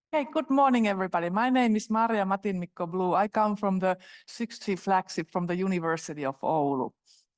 Hey, good morning, everybody. My name is Maria Matin-Mikko Blue. I come from the 6G flagship from the University of Oulu.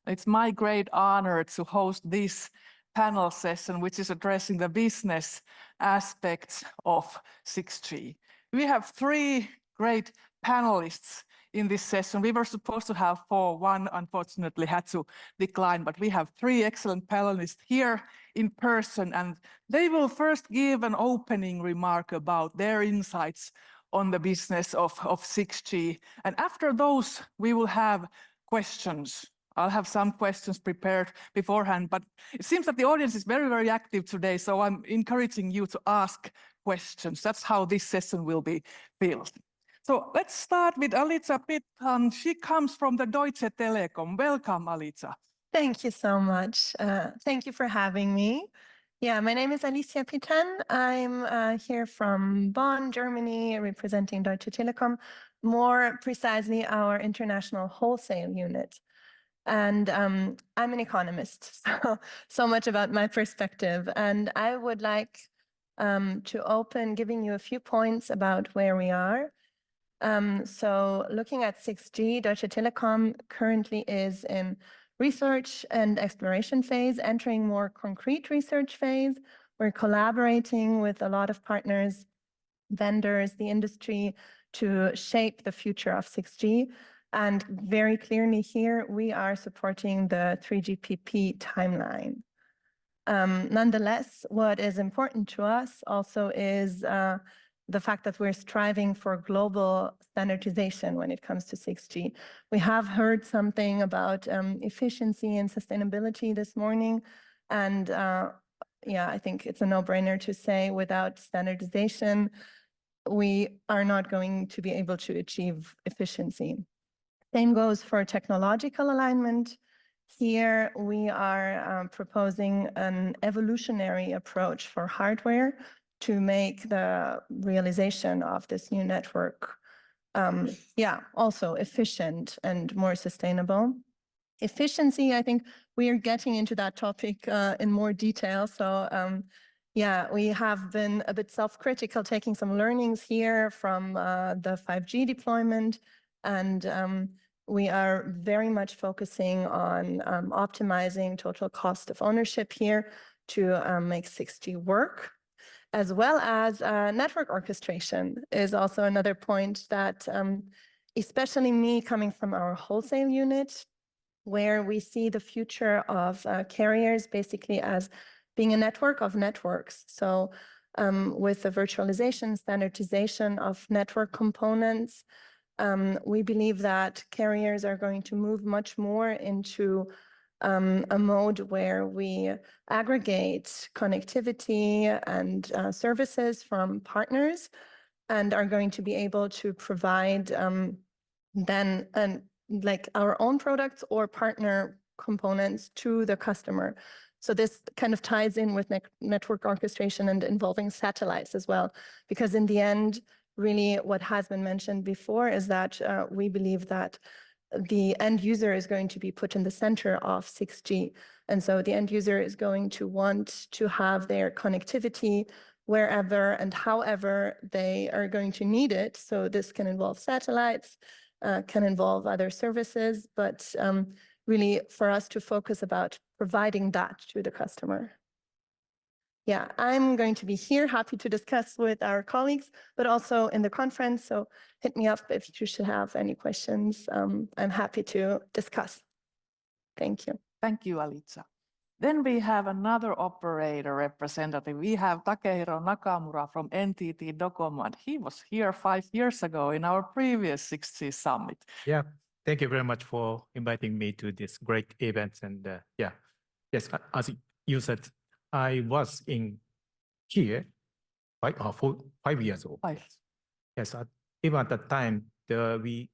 It's my great honor to host this panel session, which is addressing the business aspects of 6G. We have three great panelists in this session. We were supposed to have four. One unfortunately had to decline, but we have three excellent panelists here in person, and they will first give an opening remark about their insights on the business of 6G. And after those, we will have questions. I'll have some questions prepared beforehand, but it seems that the audience is very, very active today, so I'm encouraging you to ask questions. That's how this session will be built. So let's start with Alica Pithan. She comes from the Deutsche Telekom. Welcome, Alica. Thank you so much. Thank you for having me. Yeah, my name is Alicia Pithan. I'm here from Bonn, Germany, representing Deutsche Telekom, more precisely our international wholesale unit. And I'm an economist, so much about my perspective. And I would like to open giving you a few points about where we are. So looking at 6G, Deutsche Telekom currently is in research and exploration phase, entering more concrete research phase. We're collaborating with a lot of partners, vendors, the industry to shape the future of 6G. And very clearly here, we are supporting the 3GPP timeline. Nonetheless, what is important to us also is the fact that we're striving for global standardization when it comes to 6G. We have heard something about efficiency and sustainability this morning. And yeah, I think it's a no-brainer to say without standardization, we are not going to be able to achieve efficiency. Same goes for technological alignment. Here we are proposing an evolutionary approach for hardware to make the realization of this new network, also efficient and more sustainable. Efficiency, I think we are getting into that topic in more detail. So yeah, we have been a bit self-critical, taking some learnings here from the 5G deployment, and we are very much focusing on optimizing total cost of ownership here to make 6G work, as well as network orchestration is also another point that, especially me coming from our wholesale unit, where we see the future of carriers basically as being a network of networks. So with the virtualization, standardization of network components, we believe that carriers are going to move much more into a mode where we aggregate connectivity and services from partners and are going to be able to provide then like our own products or partner components to the customer. So this kind of ties in with network orchestration and involving satellites as well, because in the end, really what has been mentioned before is that we believe that the end user is going to be put in the center of 6G. And so the end user is going to want to have their connectivity wherever and however they are going to need it. So this can involve satellites, can involve other services, but really for us to focus about providing that to the customer. Yeah, I'm going to be here, happy to discuss with our colleagues, but also in the conference. So hit me up if you should have any questions. I'm happy to discuss. Thank you. Thank you, Alica. Then we have another operator representative. We have Takehiro Nakamura from NTT Docomo, and he was here 5 years ago in our previous 6G summit. Yeah, thank you very much for inviting me to this great event. And yeah, yes, as you said, I was in here 5 years old. Yes, even at that time,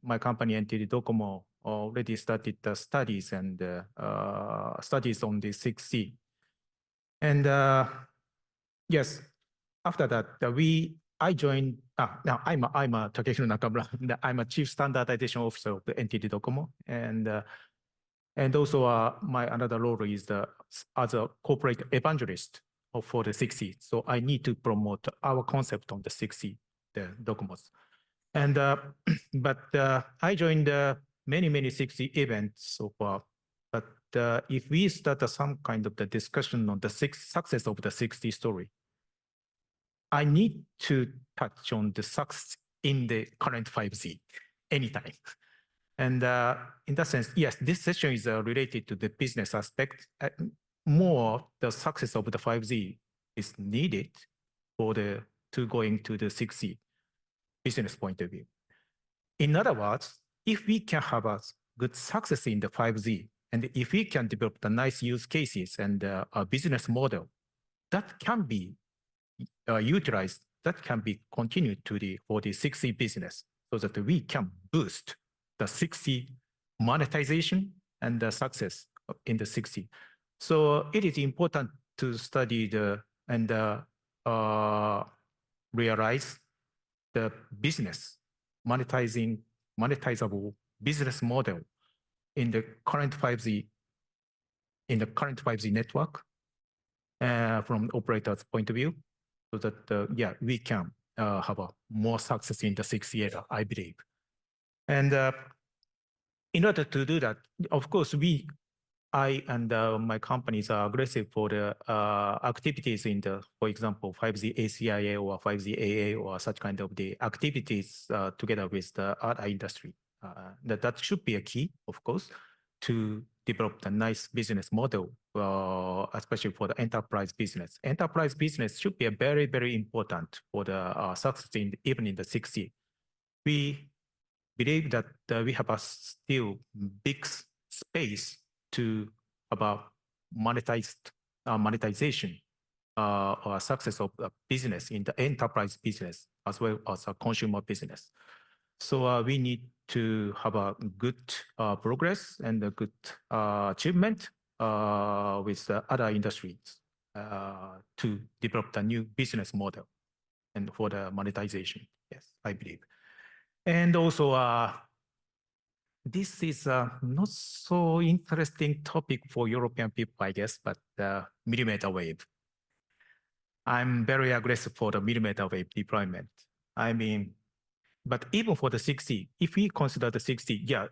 my company NTT Docomo already started the studies and studies on the 6C. And yes, after that, I joined. Now I'm a Takehiro Nakamura. I'm a chief standardization officer of the NTT Docomo, and also my another role is as a corporate evangelist for the 6C. So I need to promote our concept on the 6C the documents. And but I joined many 6C events so far. But if we start some kind of the discussion on the success of the 6C story, I need to touch on the success in the current 5G anytime. And in that sense, yes, this session is related to the business aspect. More the success of the 5G is needed for to going to the 6C business point of view. In other words, if we can have a good success in the 5G, and if we can develop the nice use cases and a business model, that can be utilized, that can be continued for the 6C business, so that we can boost the 6C monetization and the success in the 6C. So it is important to study and realize the business monetizable business model in the current 5G network from the operator's point of view, so that yeah, we can have a more success in the 6 year, I believe. And in order to do that, of course, I and my companies are aggressive for the activities in the, for example, 5G ACIA or 5G AA or such kind of the activities together with the other industry. That should be a key, of course, to develop the nice business model, especially for the enterprise business. Enterprise business should be a very important for the success even in the 6C. We believe that we have a still big space to about monetization or success of the business in the enterprise business as well as a consumer business. So we need to have a good progress and a good achievement with the other industries to develop the new business model and for the monetization. Yes, I believe. And also, this is not so interesting topic for European people, I guess, but millimeter wave. I'm very aggressive for the millimeter wave deployment. I mean, but even for the 6C, if we consider the 6C, yeah,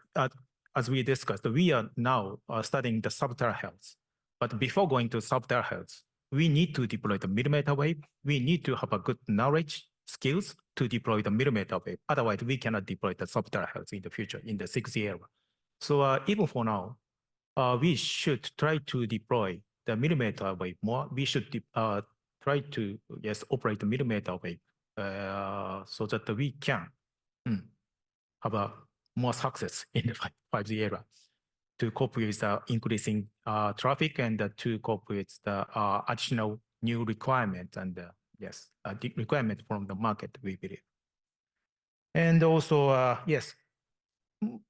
as we discussed, we are now studying the sub-terahertz. But before going to sub-terahertz, we need to deploy the millimeter wave. We need to have a good knowledge, skills to deploy the millimeter wave. Otherwise, we cannot deploy the sub-terahertz in the future, in the 6C era. So even for now, we should try to deploy the millimeter wave more. We should try to, yes, operate the millimeter wave so that we can have a more success in the 5G era to cope with the increasing traffic and to cope with the additional new requirement and yes, the requirement from the market, we believe. And also, yes,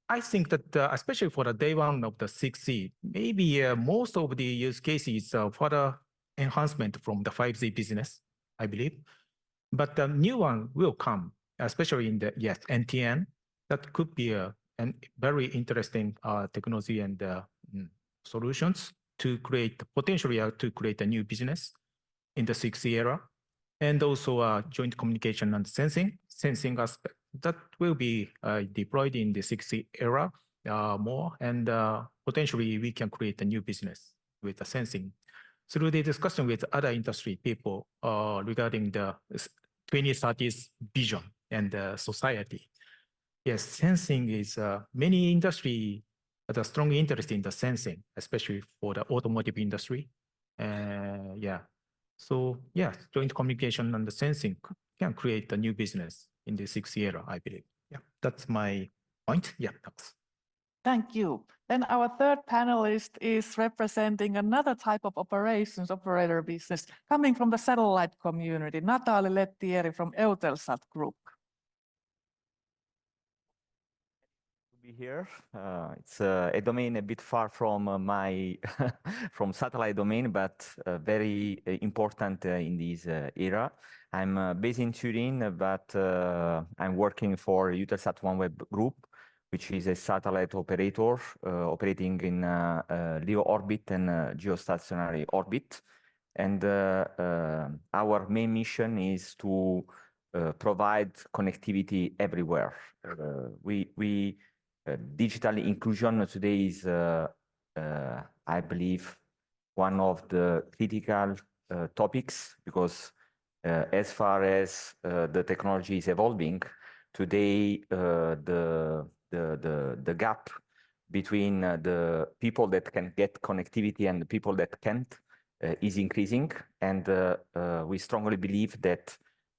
I think that especially for the day one of the 6C, maybe most of the use cases further enhancement from the 5G business, I believe. But the new one will come, especially in the, yes, NTN. That could be a very interesting technology and solutions to create, potentially to create a new business in the 6C era. And also joint communication and sensing aspect that will be deployed in the 6C era more. And potentially we can create a new business with the sensing through the discussion with other industry people regarding the 2030s vision and society. Yes, sensing is many industry has a strong interest in the sensing, especially for the automotive industry. Yeah, so yeah, joint communication and the sensing can create a new business in the 6th era, I believe. Yeah, that's my point. Yeah, thanks. Thank you. Then our third panelist is representing another type of operations operator business coming from the satellite community, Natalie Lettieri from Eutelsat Group. Be here. It's a domain a bit far from my from satellite domain, but very important in this era. I'm based in Turin, but I'm working for Eutelsat OneWeb Group, which is a satellite operator operating in LEO orbit and geostationary orbit. And our main mission is to provide connectivity everywhere. Digital inclusion today is, I believe, one of the critical topics, because as far as the technology is evolving, today the gap between the people that can get connectivity and the people that can't is increasing, and we strongly believe that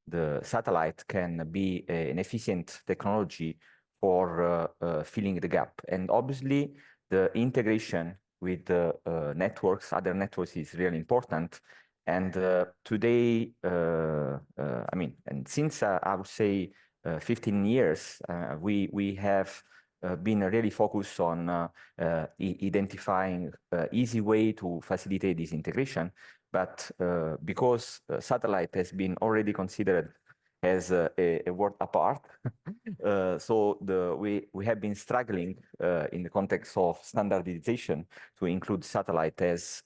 the satellite can be an efficient technology for filling the gap. And obviously, the integration with networks, other networks, is really important. And today, I mean, and since I would say 15 years, we have been really focused on identifying easy way to facilitate this integration. But because satellite has been already considered as a word apart, so we have been struggling in the context of standardization to include satellite as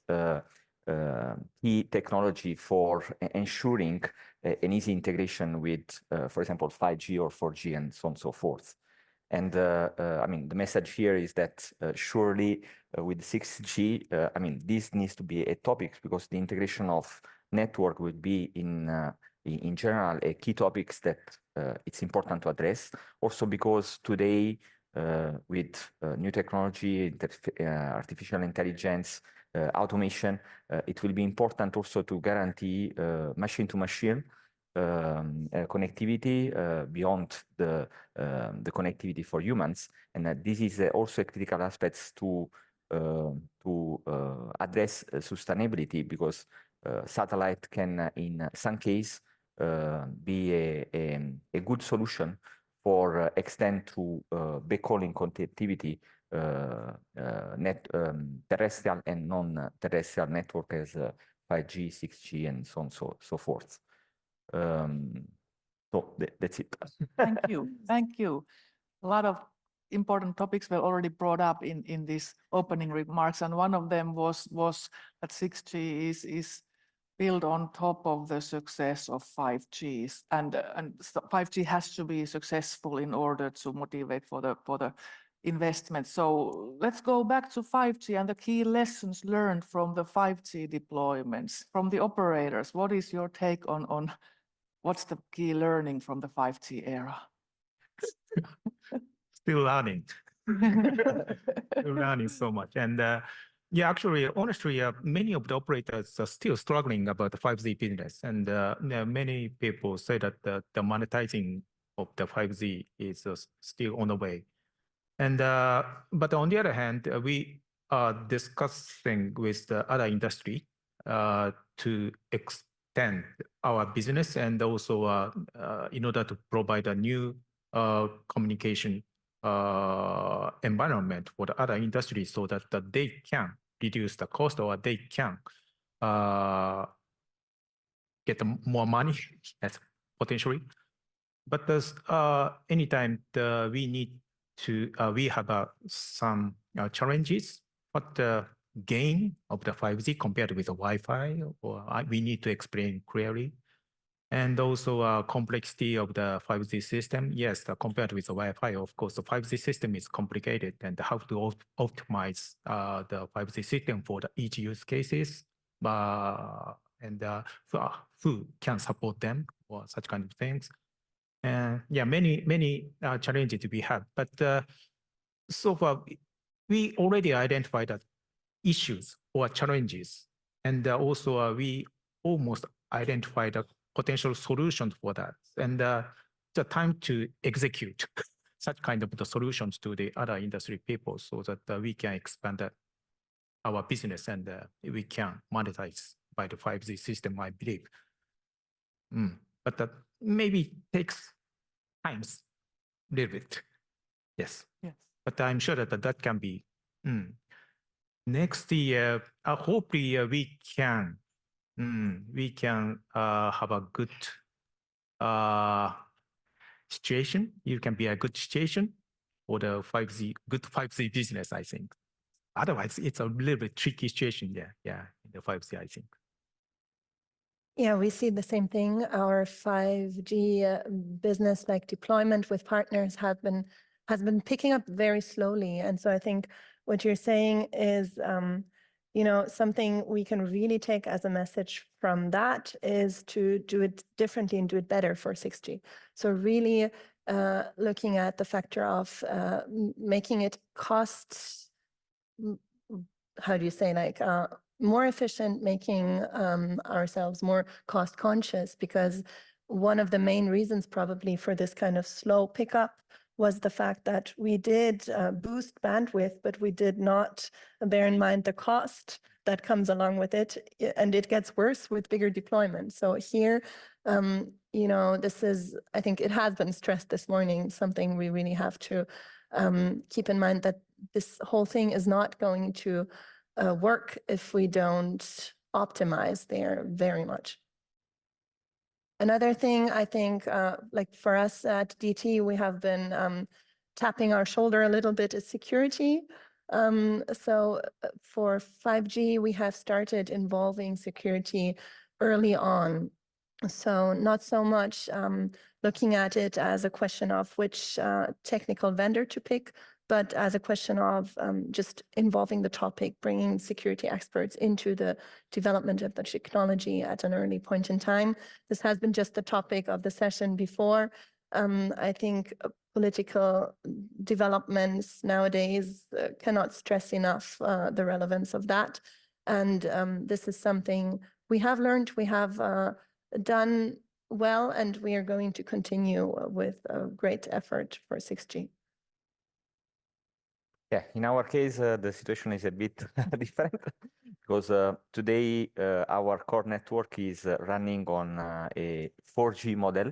key technology for ensuring an easy integration with, for example, 5G or 4G and so on and so forth. And I mean, the message here is that surely with 6G, I mean, this needs to be a topic, because the integration of network would be in general a key topics that it's important to address. Also because today with new technology, artificial intelligence, automation, it will be important also to guarantee machine-to-machine connectivity beyond the connectivity for humans, and this is also a critical aspect to address sustainability, because satellite can, in some case, be a good solution for extend to backhauling connectivity terrestrial and non-terrestrial network as 5G, 6G, and so on so forth. So that's it. Thank you. Thank you. A lot of important topics were already brought up in these opening remarks, and one of them was that 6G is built on top of the success of 5G, and 5G has to be successful in order to motivate for the investment. So let's go back to 5G and the key lessons learned from the 5G deployments from the operators. What is your take on what's the key learning from the 5G era? Still learning. Still learning so much. And yeah, actually, honestly, many of the operators are still struggling about the 5G business. And many people say that the monetizing of the 5G is still on the way. And but on the other hand, we are discussing with the other industry to extend our business, and also in order to provide a new communication environment for the other industries, so that they can reduce the cost, or they can get more money potentially. But there's anytime we need to, we have some challenges. What the gain of the 5G compared with the Wi-Fi, or we need to explain clearly. And also complexity of the 5G system. Yes, compared with the Wi-Fi, of course, the 5G system is complicated, and how to optimize the 5G system for the each use cases, and who can support them, or such kind of things. And yeah, many challenges we have, but so far we already identified that issues or challenges, and also we almost identified the potential solutions for that, and the time to execute such kind of the solutions to the other industry people, so that we can expand our business, and we can monetize by the 5G system, I believe. But that maybe takes times a little bit. Yes. Yes. But I'm sure that that can be. Next year, hopefully we can have a good situation. It can be a good situation for the 5G, good 5G business, I think. Otherwise, it's a little bit tricky situation. Yeah, in the 5G, I think. Yeah, we see the same thing. Our 5G business like deployment with partners has been picking up very slowly. And so I think what you're saying is, something we can really take as a message from that is to do it differently and do it better for 6G. So really looking at the factor of making it how do you say, like more efficient, making ourselves more cost conscious, because one of the main reasons probably for this kind of slow pickup was the fact that we did boost bandwidth, but we did not bear in mind the cost that comes along with it, and it gets worse with bigger deployments. So here, this is, I think it has been stressed this morning, something we really have to keep in mind, that this whole thing is not going to work if we don't optimize there very much. Another thing I think, like for us at DT, we have been tapping our shoulder a little bit is security. So for 5G, we have started involving security early on. So not so much looking at it as a question of which technical vendor to pick, but as a question of just involving the topic, bringing security experts into the development of the technology at an early point in time. This has been just the topic of the session before. I think political developments nowadays cannot stress enough the relevance of that. And this is something we have learned, we have done well, and we are going to continue with a great effort for 6G. Yeah, in our case, the situation is a bit different because today our core network is running on a 4G model,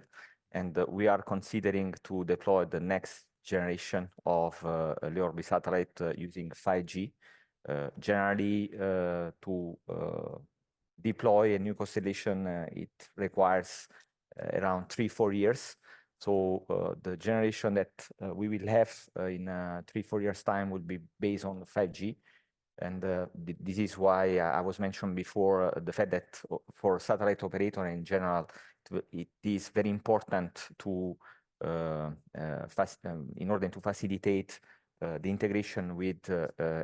and we are considering to deploy the next generation of LEO orbit satellite using 5G. Generally, to deploy a new constellation, it requires around 3-4 years. So the generation that we will have in 3-4 years' time will be based on 5G. And this is why I was mentioned before the fact that for satellite operator in general, it is very important to, in order to facilitate the integration with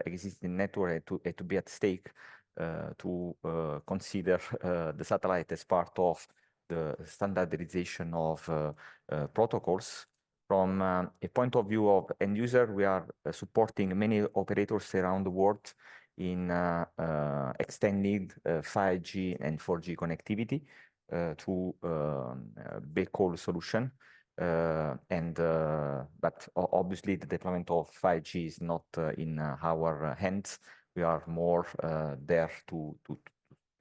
existing network and to be at stake, to consider the satellite as part of the standardization of protocols. From a point of view of end user, we are supporting many operators around the world in extending 5G and 4G connectivity to backhaul solution. But obviously the deployment of 5G is not in our hands. We are more there to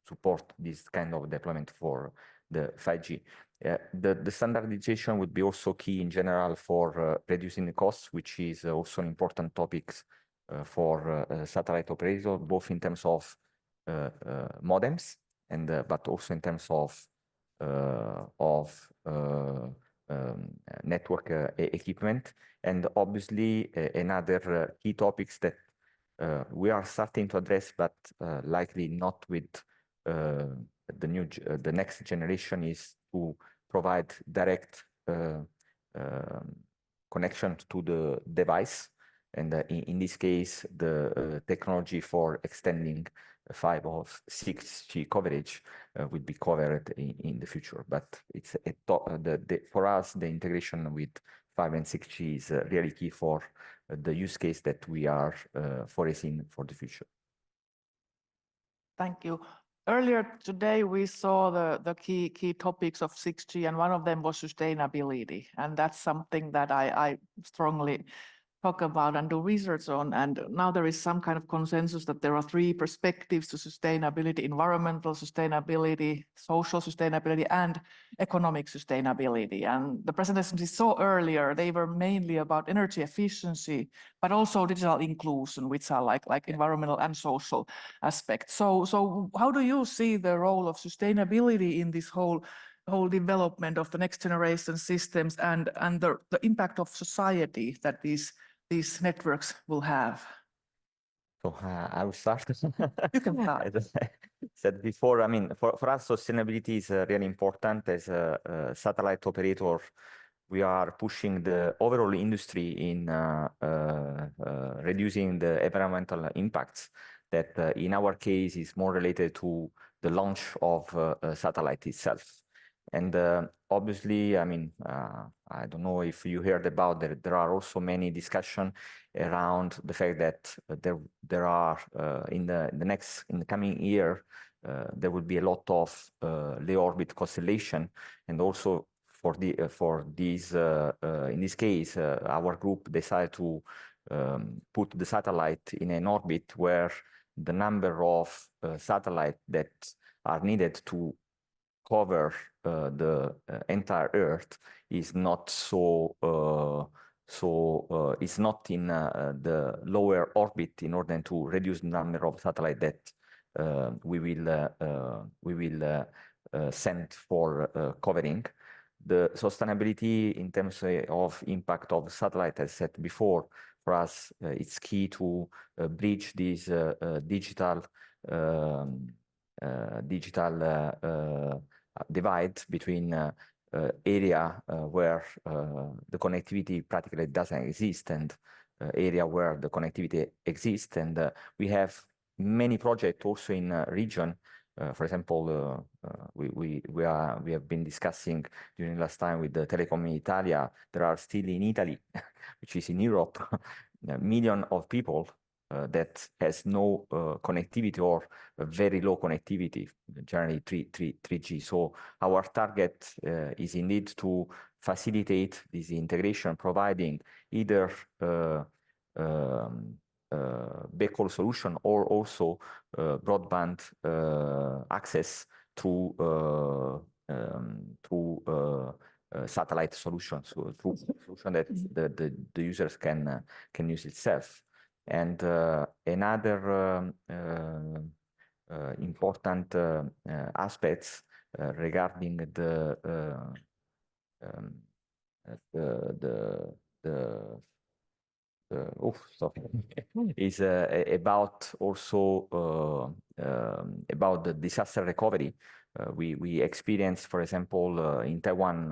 support this kind of deployment for the 5G. The standardization would be also key in general for reducing the costs, which is also an important topic for satellite operator, both in terms of modems and but also in terms of network equipment. And obviously another key topics that we are starting to address, but likely not with the next generation, is to provide direct connection to the device. And in this case, the technology for extending 5 or 6G coverage will be covered in the future. But it's for us, the integration with 5 and 6G is really key for the use case that we are foreseeing for the future. Thank you. Earlier today, we saw the key topics of 6G, and one of them was sustainability. And that's something that I strongly talk about and do research on. And now there is some kind of consensus that there are 3 perspectives to sustainability: environmental sustainability, social sustainability, and economic sustainability. And the presentations we saw earlier, they were mainly about energy efficiency, but also digital inclusion, which are like environmental and social aspects. So how do you see the role of sustainability in this whole development of the next generation systems and the impact of society that these networks will have? So I will start. You can start. As I said before, I mean, for us, sustainability is really important. As a satellite operator, we are pushing the overall industry in reducing the environmental impacts that in our case is more related to the launch of a satellite itself. And obviously, I mean, I don't know if you heard about that. There are also many discussions around the fact that there are in the coming year there will be a lot of low orbit constellation, and also for these in this case our group decided to put the satellite in an orbit where the number of satellites that are needed to cover the entire Earth is not it's not in the lower orbit in order to reduce the number of satellites that we will send for covering. The sustainability in terms of impact of satellite, as said before, for us it's key to bridge this digital divide between area where the connectivity practically doesn't exist and area where the connectivity exists. And we have many projects also in region. For example, we have been discussing during last time with the Telecom in Italia. There are still in Italy, which is in Europe, millions of people that has no connectivity or very low connectivity, generally 3G. So our target is indeed to facilitate this integration, providing either backhaul solution or also broadband access through satellite solutions, so through solution that the users can use itself. And another important aspects regarding is about also about the disaster recovery. We experienced, for example, in Taiwan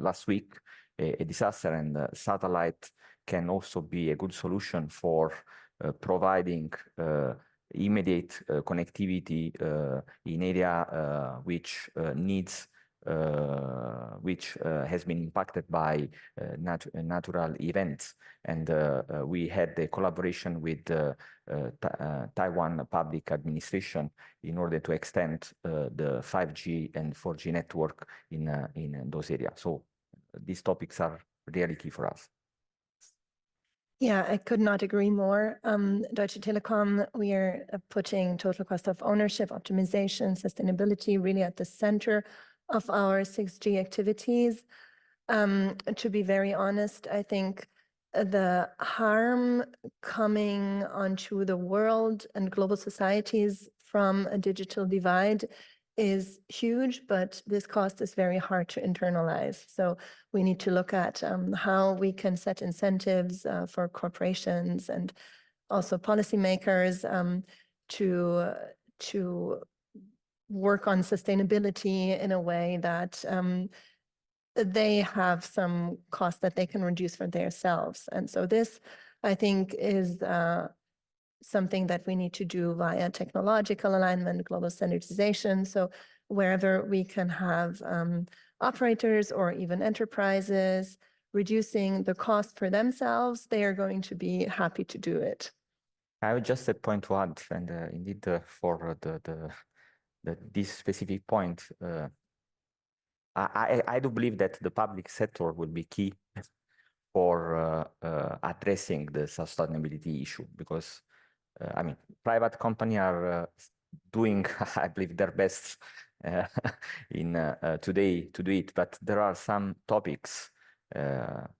last week, a disaster, and satellite can also be a good solution for providing immediate connectivity in area which needs which has been impacted by natural events. And we had a collaboration with Taiwan Public Administration in order to extend the 5G and 4G network in those areas. So these topics are really key for us. Yeah, I could not agree more. Deutsche Telekom, we are putting total cost of ownership, optimization, sustainability really at the center of our 6G activities. To be very honest, I think the harm coming onto the world and global societies from a digital divide is huge, but this cost is very hard to internalize. So we need to look at how we can set incentives for corporations and also policymakers to work on sustainability in a way that they have some cost that they can reduce for themselves. And so this, I think, is something that we need to do via technological alignment, global standardization. So wherever we can have operators or even enterprises reducing the cost for themselves, they are going to be happy to do it. I have just a point to add, and indeed for this specific point, I do believe that the public sector will be key for addressing the sustainability issue, because I mean, private companies are doing, I believe, their best in today to do it, but there are some topics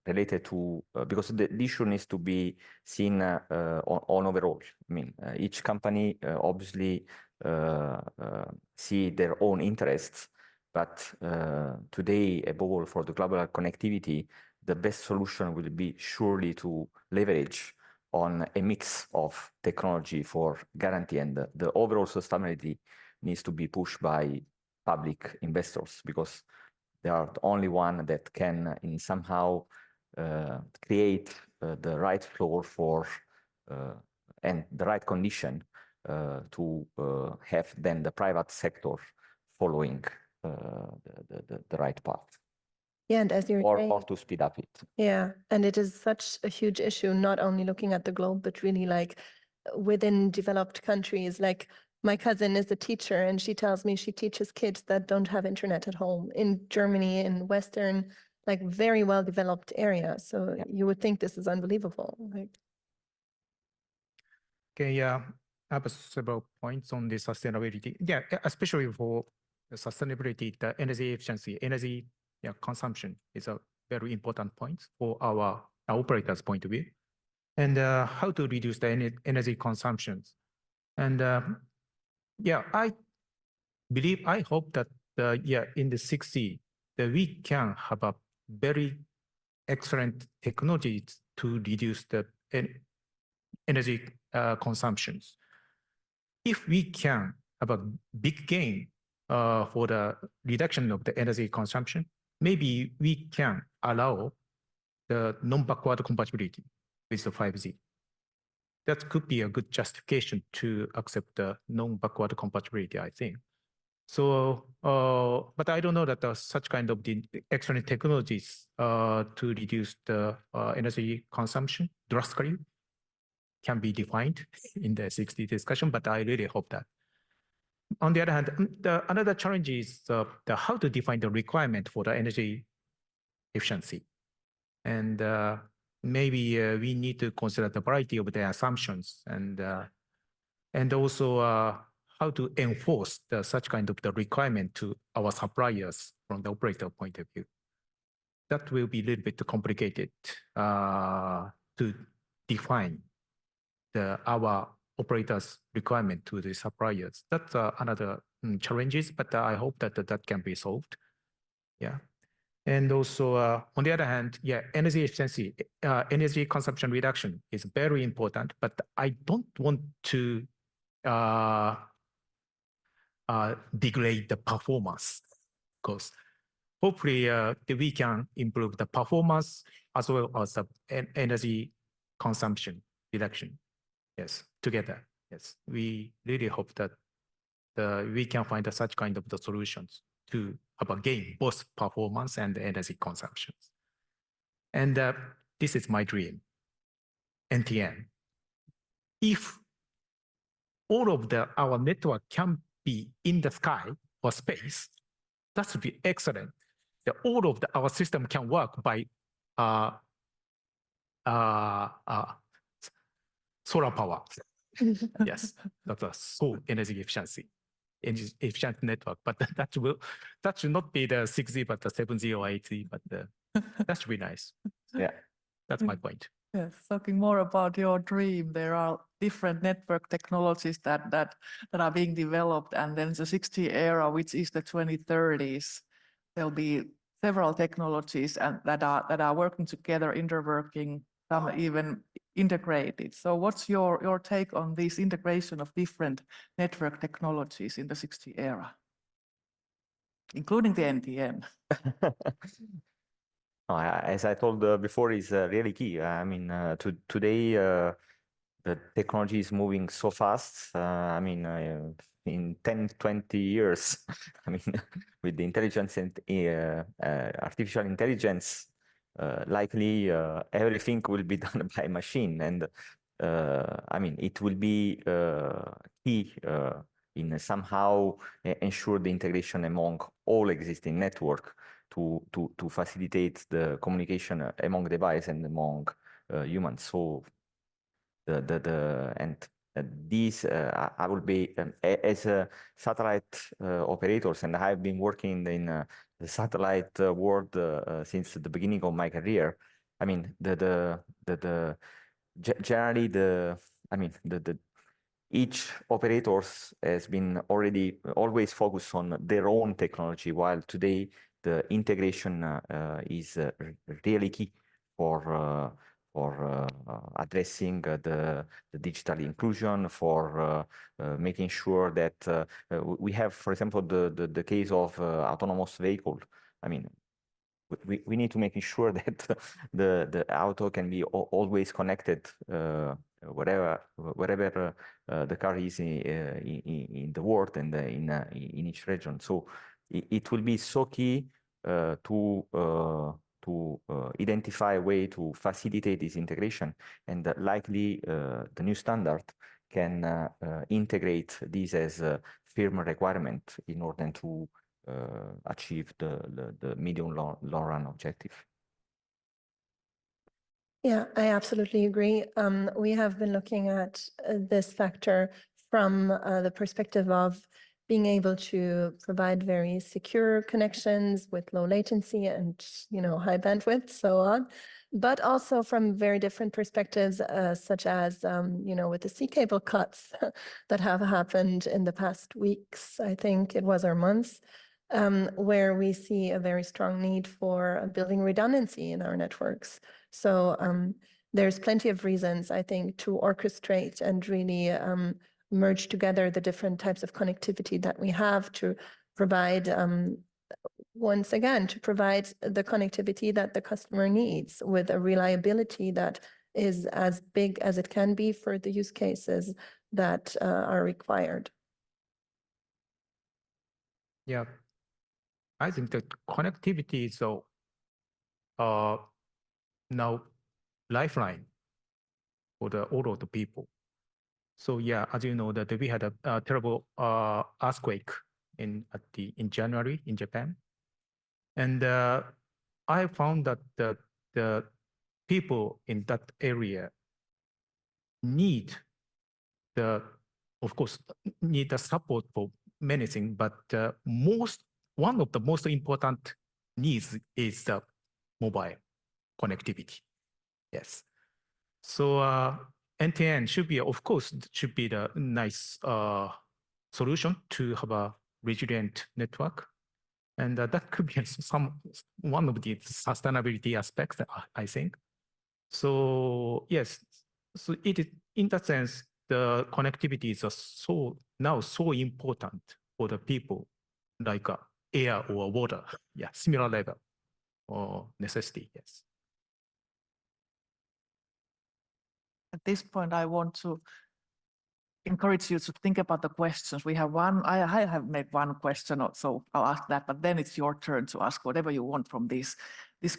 related to because the issue needs to be seen on overall. I mean, each company obviously see their own interests, but today, above all, for the global connectivity, the best solution will be surely to leverage on a mix of technology for guarantee, and the overall sustainability needs to be pushed by public investors, because they are the only one that can in somehow create the right floor for and the right condition to have then the private sector following the right path. Yeah, and as you're saying, Or to speed up it. yeah, and it is such a huge issue, not only looking at the globe, but really like within developed countries. Like my cousin is a teacher and she tells me she teaches kids that don't have internet at home in Germany, in Western, like very well developed areas. So you would think this is unbelievable. Like, Okay, yeah, I have several points on the sustainability. Yeah, especially for the sustainability, the energy efficiency, energy consumption is a very important point for our operators' point of view. And how to reduce the energy consumptions. And yeah, I believe, I hope that in the 6C, that we can have a very excellent technologies to reduce the energy consumptions. If we can have a big gain for the reduction of the energy consumption, maybe we can allow the non-backward compatibility with the 5G. That could be a good justification to accept the non-backward compatibility, I think. So, but I don't know that such kind of the excellent technologies to reduce the energy consumption drastically can be defined in the 6D discussion, but I really hope that. On the other hand, another challenge is how to define the requirement for the energy efficiency. And maybe we need to consider the variety of the assumptions, and also how to enforce such kind of the requirement to our suppliers from the operator point of view. That will be a little bit complicated to define our operators' requirement to the suppliers. That's another challenges, but I hope that that can be solved. Yeah. And also, on the other hand, yeah, energy efficiency, energy consumption reduction is very important, but I don't want to degrade the performance, because hopefully we can improve the performance as well as the energy consumption reduction. Yes, together. Yes, we really hope that we can find such kind of the solutions to have a gain, both performance and energy consumptions. And this is my dream, NTN. If all of our network can be in the sky or space, that would be excellent. All of our system can work by solar power. Yes, that's a so energy efficient network, but that should not be the 6G, but the 7G or 8G, but that should be nice. Yeah, that's my point. Yes, talking more about your dream, there are different network technologies that are being developed, and then the 6G era, which is the 2030s, there'll be several technologies and that are working together, interworking, some even integrated. So what's your take on this integration of different network technologies in the 6G era, including the NTN? No, as I told before, is really key. I mean, today the technology is moving so fast. I mean, in 10, 20 years, I mean, with the intelligence and artificial intelligence, likely everything will be done by machine. And I mean, it will be key in somehow ensure the integration among all existing network to facilitate the communication among devices and among humans. So these I will be as a satellite operators, and I have been working in the satellite world since the beginning of my career. I mean, generally each operators has been always focused on their own technology, while today the integration is really key for addressing the digital inclusion, for making sure that we have, for example, the case of autonomous vehicle. I mean, we need to make sure that the auto can be always connected wherever the car is in the world and in each region. So it will be so key to identify a way to facilitate this integration, and likely the new standard can integrate this as a firm requirement in order to achieve the medium long run objective. Yeah, I absolutely agree. We have been looking at this factor from the perspective of being able to provide very secure connections with low latency and high bandwidth, so on, but also from very different perspectives, such as with the sea cable cuts that have happened in the past weeks, I think it was, or months, where we see a very strong need for building redundancy in our networks. So there's plenty of reasons, I think, to orchestrate and really merge together the different types of connectivity that we have to provide, once again, to provide the connectivity that the customer needs with a reliability that is as big as it can be for the use cases that are required. Yeah, I think that connectivity is now lifeline for all of the people. So yeah, as you know, that we had a terrible earthquake in January in Japan, and I found that the people in that area of course, need the support for many things, but one of the most important needs is the mobile connectivity. Yes. So end-to-end should be, of course, should be the nice solution to have a resilient network. And that could be one of the sustainability aspects, I think. So yes, so it is, in that sense, the connectivity is now so important for the people, like air or water. Yeah, similar level or necessity. Yes. At this point, I want to encourage you to think about the questions. We have one, I have made one question, so I'll ask that, but then it's your turn to ask whatever you want from this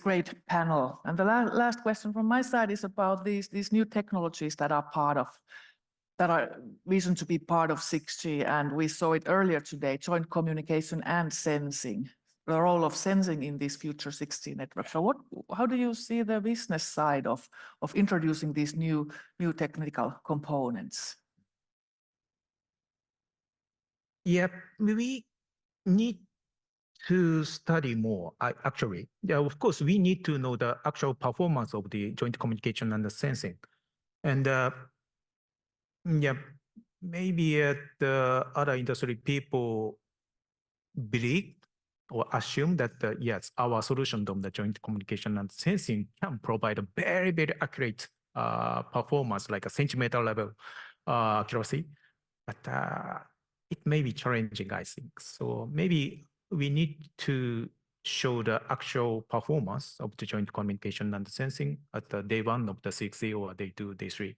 great panel. And the last question from my side is about these new technologies that are reason to be part of 6G. And we saw it earlier today, joint communication and sensing, the role of sensing in this future 6G network. So how do you see the business side of introducing these new technical components? Yeah, we need to study more, actually. Yeah, of course, we need to know the actual performance of the joint communication and the sensing. And yeah, maybe the other industry people believe or assume that, yes, our solution of the joint communication and sensing can provide a very, very accurate performance, like a centimeter level accuracy. But it may be challenging, I think. So maybe we need to show the actual performance of the joint communication and sensing at the day one of the 6G or day 2, day 3.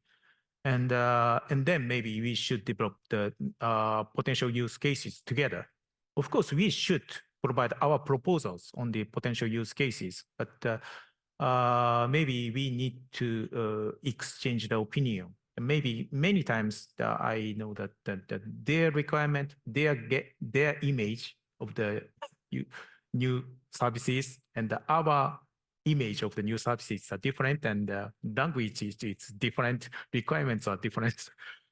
And then maybe we should develop the potential use cases together. Of course, we should provide our proposals on the potential use cases, but maybe we need to exchange the opinion. Maybe many times I know that their requirement, their image of the new services and our image of the new services are different, and language is different, requirements are different.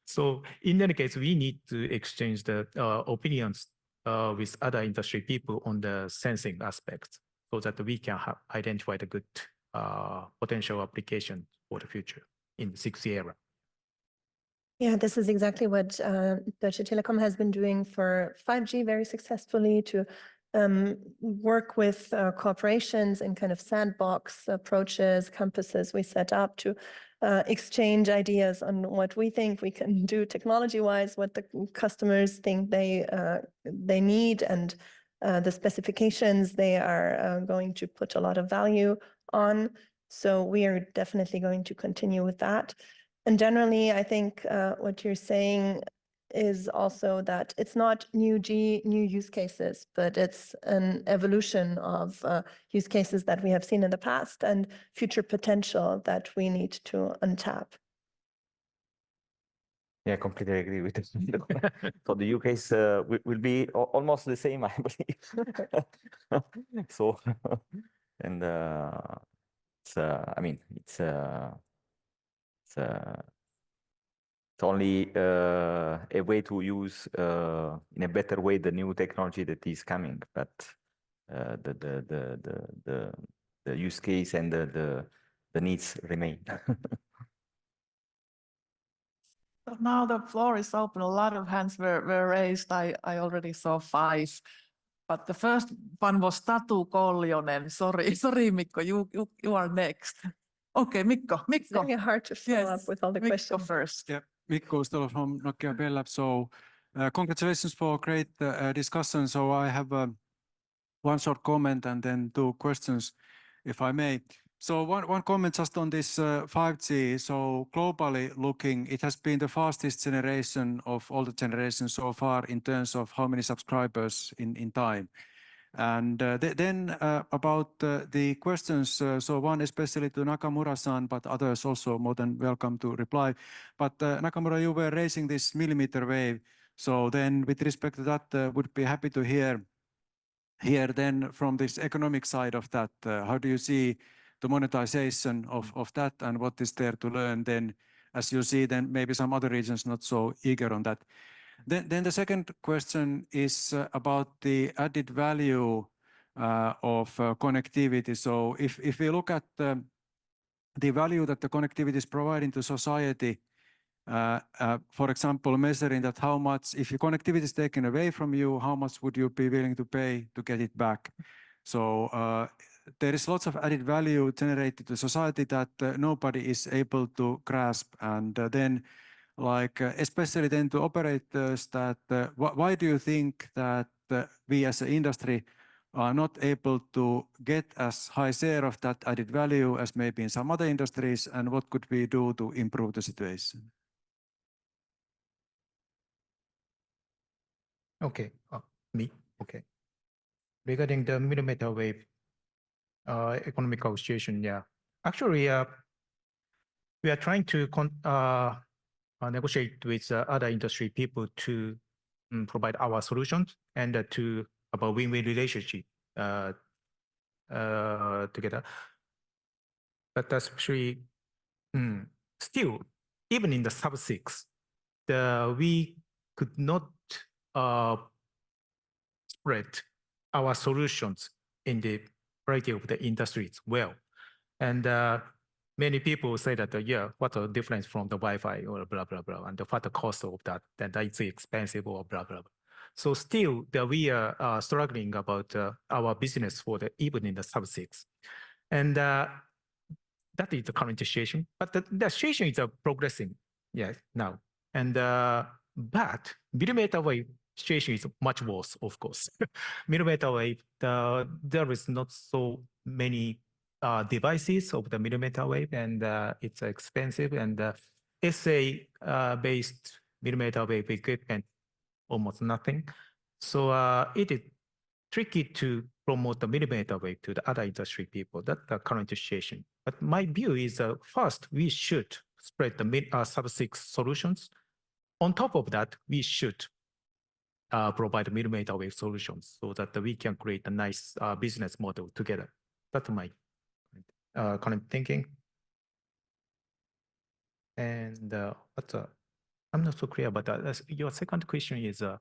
So in any case, we need to exchange the opinions with other industry people on the sensing aspects so that we can identify the good potential application for the future in the 6G era. Yeah, this is exactly what Deutsche Telekom has been doing for 5G very successfully, to work with corporations and kind of sandbox approaches, campuses we set up to exchange ideas on what we think we can do technology-wise, what the customers think they need, and the specifications they are going to put a lot of value on. So we are definitely going to continue with that. And generally, I think what you're saying is also that it's not new use cases, but it's an evolution of use cases that we have seen in the past and future potential that we need to untap. Yeah, completely agree with this. So the use case will be almost the same, I believe. So, and it's I mean, it's only a way to use in a better way the new technology that is coming, but the use case and the needs remain. So now the floor is open. A lot of hands were raised. I already saw 5. But the first one was Tatu Kollionen. Sorry, Mikko, you are next. Okay, Mikko. It's very hard to follow up with all the Mikko questions. first. Yeah, Mikko Stolo from Nokia Bell Lab. So congratulations for great discussion. So I have one short comment and then 2 questions, if I may. So one comment just on this 5G. So globally looking, it has been the fastest generation of all the generations so far in terms of how many subscribers in time. And then about the questions, so one especially to Nakamura-san, but others also more than welcome to reply. But Nakamura, you were raising this millimeter wave. So then with respect to that, would be happy to hear then from this economic side of that, how do you see the monetization of that and what is there to learn then, as you see then maybe some other regions not so eager on that. Then the second question is about the added value of connectivity. So if we look at the value that the connectivity is providing to society, for example, measuring that how much, if your connectivity is taken away from you, how much would you be willing to pay to get it back? So there is lots of added value generated to society that nobody is able to grasp. And then like especially then to operators that why do you think that we as an industry are not able to get as high share of that added value as maybe in some other industries, and what could we do to improve the situation? Okay, me. Okay. Regarding the millimeter wave economical situation, yeah. Actually, we are trying to negotiate with other industry people to provide our solutions and to about win-win relationship together. But especially still, even in the sub-6, we could not spread our solutions in the variety of the industries well. And many people say that, yeah, what the difference from the Wi-Fi or blah, blah, blah, and what the cost of that, then it's expensive or blah, blah, blah. So still we are struggling about our business for even in the sub-6. And that is the current situation, but the situation is progressing, yes, now. And but millimeter wave situation is much worse, of course. Millimeter wave, there is not so many devices of the millimeter wave, and it's expensive, and SA-based millimeter wave equipment, almost nothing. So it is tricky to promote the millimeter wave to the other industry people. That's the current situation. But my view is first, we should spread the sub-6 solutions. On top of that, we should provide millimeter wave solutions so that we can create a nice business model together. That's my current thinking. And I'm not so clear about that. Your second question is oh.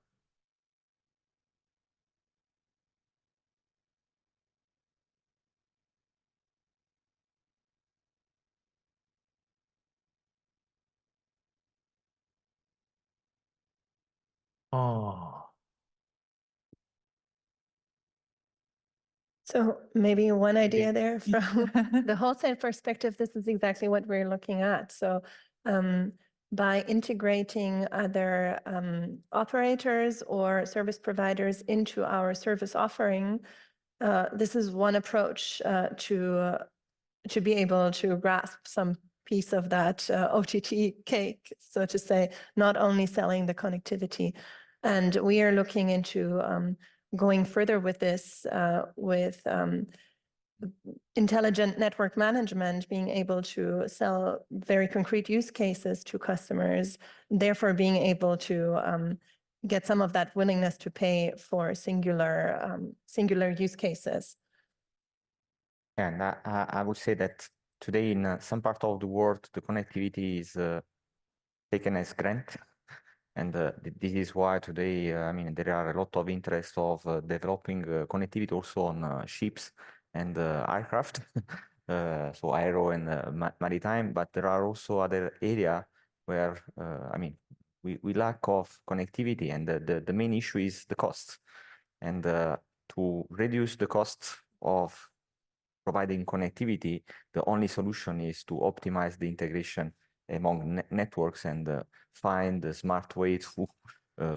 So maybe one idea there from the wholesale perspective, this is exactly what we're looking at. So by integrating other operators or service providers into our service offering, this is one approach to be able to grasp some piece of that OTT cake, so to say, not only selling the connectivity. And we are looking into going further with this, with intelligent network management, being able to sell very concrete use cases to customers, therefore being able to get some of that willingness to pay for singular use cases. And I would say that today in some part of the world, the connectivity is taken as grant. And this is why today, I mean, there are a lot of interest of developing connectivity also on ships and aircraft, so aero and maritime. But there are also other areas where, I mean, we lack of connectivity, and the main issue is the cost. And to reduce the cost of providing connectivity, the only solution is to optimize the integration among networks and find a smart way to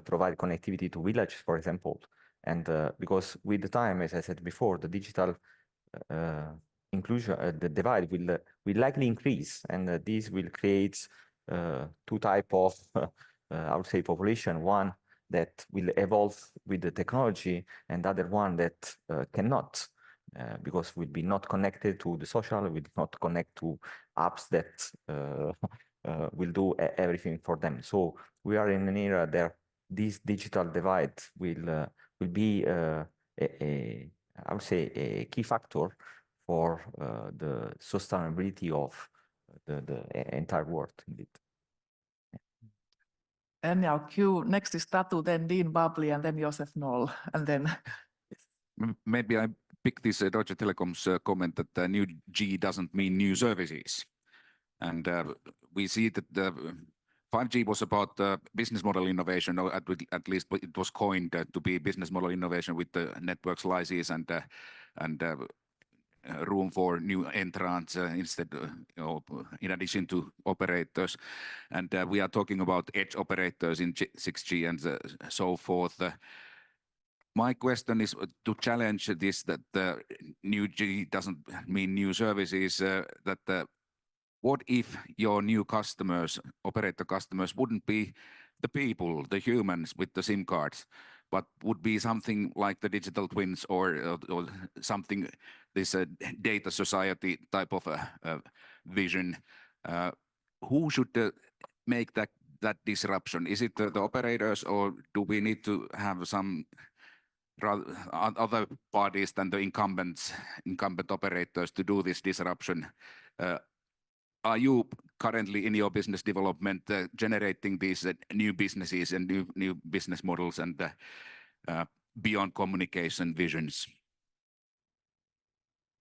provide connectivity to villages, for example. And because with the time, as I said before, the digital inclusion, the divide will likely increase, and this will create two types of, I would say, population. One that will evolve with the technology, and the other one that cannot. Because we'll be not connected to the social, we'll not connect to apps that will do everything for them. So we are in an era there. This digital divide will be I would say a key factor for the sustainability of the entire world. Indeed. And now Q, next is Tatu, then Dean Bubbly, and then Joseph Noll, and then. Maybe I pick this Deutsche Telekom's comment that new G doesn't mean new services. And we see that the 5G was about business model innovation, or at least it was coined to be business model innovation with the network slices and room for new entrants instead, in addition to operators. And we are talking about edge operators in 6G and so forth. My question is to challenge this, that the new G doesn't mean new services, what if your new customers, operator customers, wouldn't be the people, the humans with the SIM cards, but would be something like the digital twins or something, this data society type of vision? Who should make that disruption? Is it the operators, or do we need to have some other parties than the incumbent operators to do this disruption? Are you currently in your business development generating these new businesses and new business models and beyond communication visions?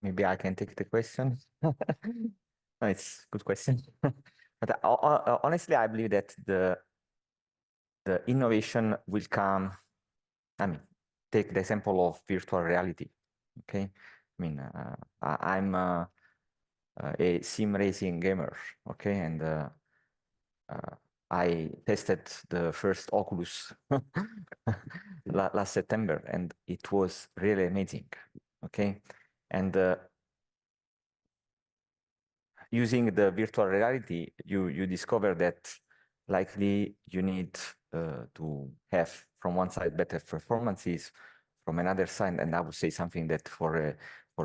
Maybe I can take the question. No, it's a good question. But honestly, I believe that the innovation will come. I mean, take the example of virtual reality. Okay, I mean, I'm a sim racing gamer. Okay, and I tested the first Oculus last September, and it was really amazing. Okay, and using the virtual reality, you discover that likely you need to have from one side better performances, from another side, and I would say something that for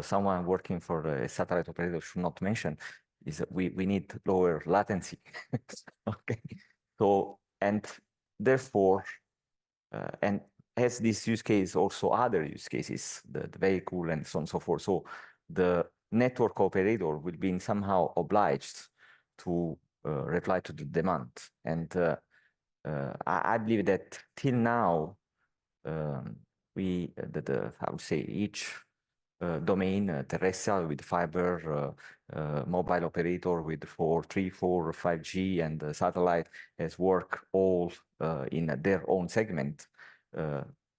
someone working for a satellite operator should not mention is that we need lower latency. Okay, so and therefore and has this use case also other use cases, the vehicle and so on and so forth. So the network operator will be somehow obliged to reply to the demand. And I believe that till now, I would say each domain, terrestrial with fiber, mobile operator with 3, 4, 5G, and satellite has worked all in their own segment,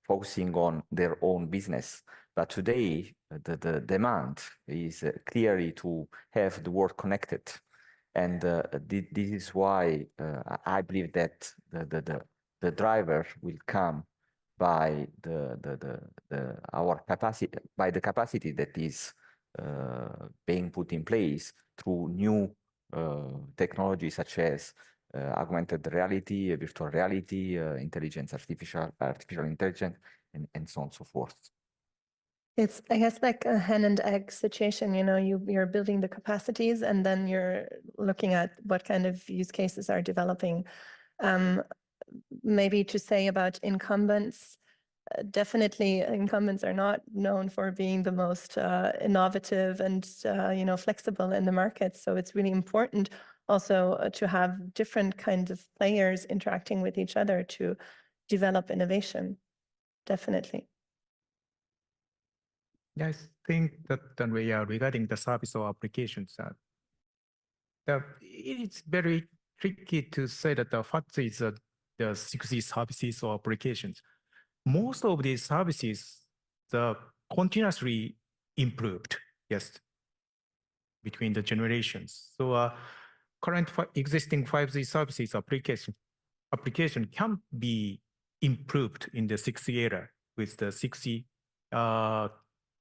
focusing on their own business. But today, the demand is clearly to have the world connected. And this is why I believe that the driver will come by our capacity, by the capacity that is being put in place through new technologies such as augmented reality, virtual reality, artificial intelligence, and so on and so forth. It's, I guess, like a hen and egg situation. You know, you're building the capacities, and then you're looking at what kind of use cases are developing. Maybe to say about incumbents, definitely incumbents are not known for being the most innovative and flexible in the market. So it's really important also to have different kinds of players interacting with each other to develop innovation. Definitely. Yeah, I think that regarding the service or applications, it's very tricky to say that what is the 6G services or applications. Most of these services, the continuously improved, yes, between the generations. So current existing 5G services application can be improved in the 6G era with the 6G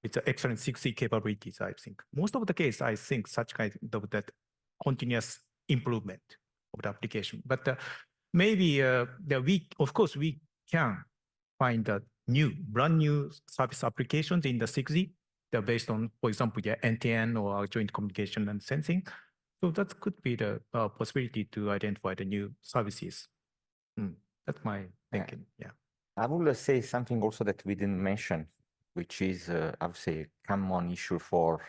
with the excellent 6G capabilities, I think. Most of the case, I think such kind of that continuous improvement of the application. But maybe of course, we can find a brand new service applications in the 6G. They're based on, for example, the NTN or joint communication and sensing. So that could be the possibility to identify the new services. That's my thinking, yeah. I will say something also that we didn't mention, which is, I would say, a common issue for